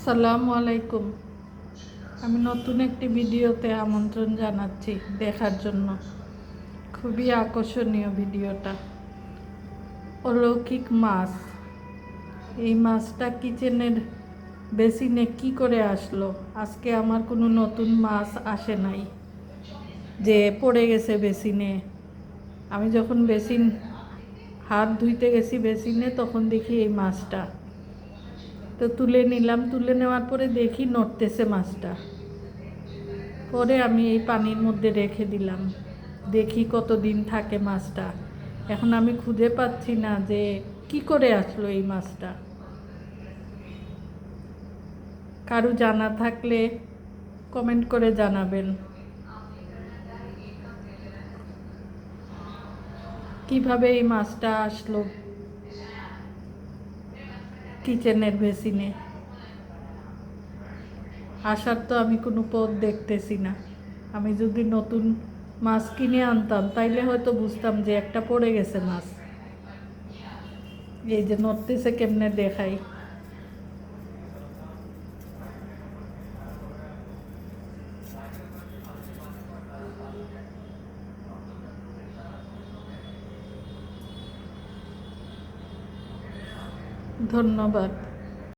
আসসালামু আলাইকুম। আমি নতুন একটি ভিডিওতে আমন্ত্রণ জানাচ্ছি দেখার জন্য। খুবই আকর্ষণীয় ভিডিওটা। অলৌকিক মাছ। এই মাছটা কিচেনের বেসিনে কি করে আসলো? আজকে আমার কোনো নতুন মাছ আসে নাই যে পড়ে গেছে বেসিনে। আমি যখন হাত ধুইতে গেছি বেসিনে, তখন দেখি এই মাছটা। তো তুলে নিলাম, তুলে নেওয়ার পরে দেখি নড়তেছে মাছটা। পরে আমি এই পানির মধ্যে রেখে দিলাম, দেখি কতদিন থাকে মাছটা। এখন আমি খুঁজে পাচ্ছি না যে কি করে আসলো এই মাছটা। কারো জানা থাকলে কমেন্ট করে জানাবেন কিভাবে এই মাছটা আসলো কিচেনের বেসিনে। আসার তো আমি কোনো পথ দেখতেছি না। আমি যদি নতুন মাছ কিনে আনতাম তাইলে হয়তো বুঝতাম যে একটা পড়ে গেছে মাছ। এই যে নড়তেছে, কেমনে দেখাই। ধন্যবাদ।